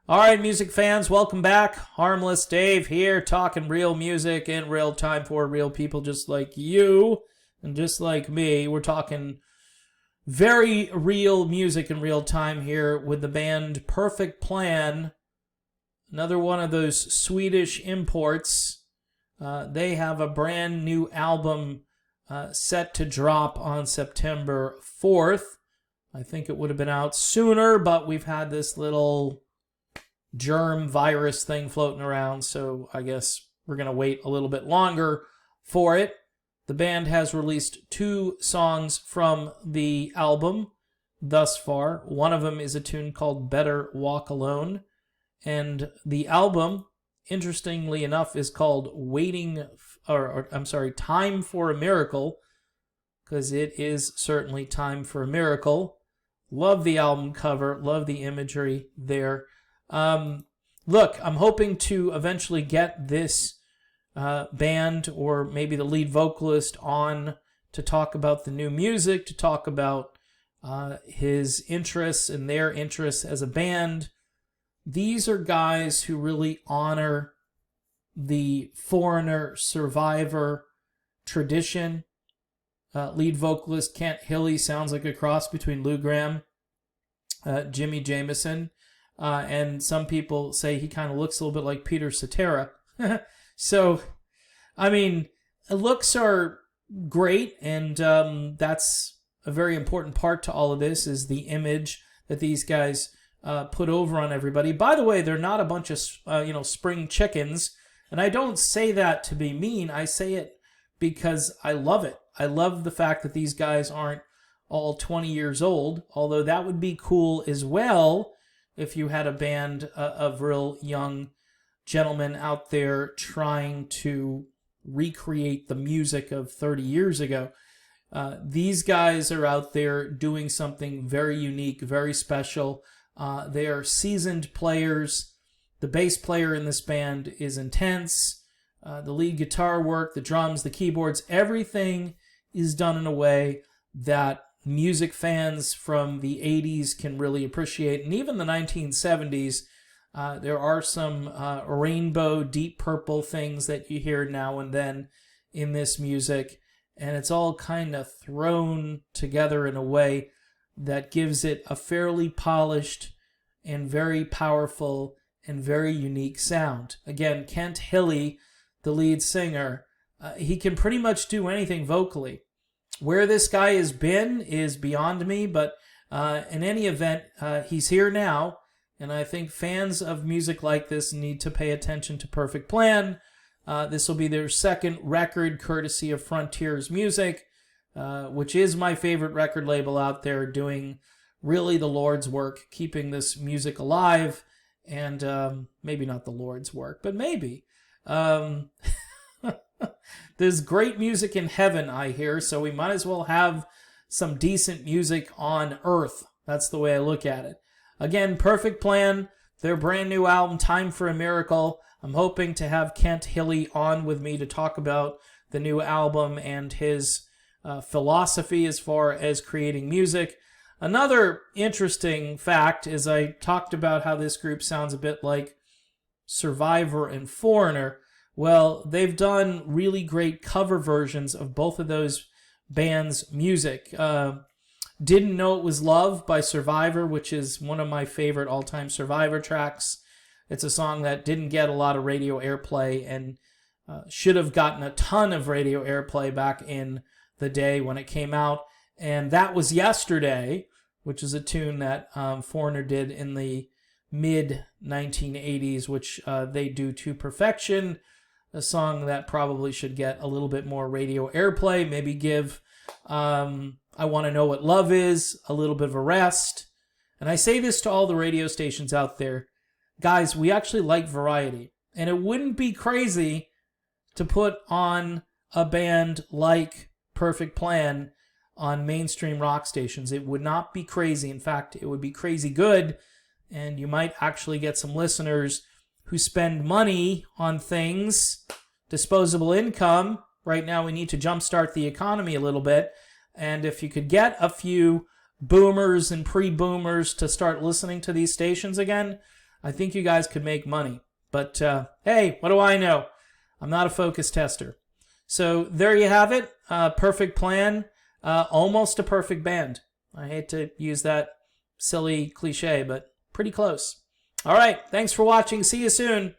All right, music fans, welcome back. Harmless Dave here, talking real music in real time for real people just like you and just like me. We're talking very real music in real time here with the band Perfect Plan. Another one of those Swedish imports. They have a brand new album set to drop on September 4th. I think it would have been out sooner, but we've had this little germ virus thing floating around, so I guess we're going to wait a little bit longer for it. The band has released 2 songs from the album thus far. One of them is a tune called Better Walk Alone, and the album, interestingly enough, is called Time for a Miracle, because it is certainly time for a miracle. Love the album cover, love the imagery there. Look, I'm hoping to eventually get this band or maybe the lead vocalist on to talk about the new music, to talk about his interests and their interests as a band. These are guys who really honor the Foreigner Survivor tradition. Lead vocalist Kent Hilly sounds like a cross between Lou Gramm, Jimmy Jamison. And some people say he kind of looks a little bit like Peter Cetera. So, I mean, looks are great, and that's a very important part to all of this, is the image that these guys put over on everybody. By the way, they're not a bunch of spring chickens, and I don't say that to be mean. I say it because I love it. I love the fact that these guys aren't all 20 years old, although that would be cool as well if you had a band of real young gentlemen out there trying to recreate the music of 30 years ago. These guys are out there doing something very unique, very special. They are seasoned players. The bass player in this band is intense. The lead guitar work, the drums, the keyboards, everything is done in a way that music fans from the 80s can really appreciate, and even the 1970s. There are some rainbow, deep purple things that you hear now and then in this music, and it's all kind of thrown together in a way that gives it a fairly polished and very powerful and very unique sound. Again, Kent Hilly, the lead singer, he can pretty much do anything vocally. Where this guy has been is beyond me, but in any event, he's here now, and I think fans of music like this need to pay attention to Perfect Plan. This will be their second record, courtesy of Frontiers Music, which is my favorite record label out there, doing really the Lord's work, keeping this music alive, and maybe not the Lord's work, but maybe. There's great music in heaven, I hear, so we might as well have some decent music on earth. That's the way I look at it. Again, Perfect Plan, their brand new album, Time for a Miracle. I'm hoping to have Kent Hilly on with me to talk about the new album and his philosophy as far as creating music. Another interesting fact is I talked about how this group sounds a bit like Survivor and Foreigner. Well, they've done really great cover versions of both of those bands' music. Didn't Know It Was Love by Survivor, which is one of my favorite all-time Survivor tracks. It's a song that didn't get a lot of radio airplay and should have gotten a ton of radio airplay back in the day when it came out. And That Was Yesterday, which is a tune that Foreigner did in the mid-1980s, which they do to perfection. A song that probably should get a little bit more radio airplay, maybe give I Want to Know What Love Is a little bit of a rest. And I say this to all the radio stations out there. Guys, we actually like variety. And it wouldn't be crazy to put on a band like Perfect Plan on mainstream rock stations. It would not be crazy. In fact, it would be crazy good. And you might actually get some listeners who spend money on things, disposable income. Right now we need to jumpstart the economy a little bit. And if you could get a few boomers and pre-boomers to start listening to these stations again, I think you guys could make money. But hey, what do I know? I'm not a focus tester. So there you have it. Perfect plan. Almost a perfect band. I hate to use that silly cliche, but pretty close. All right. Thanks for watching. See you soon.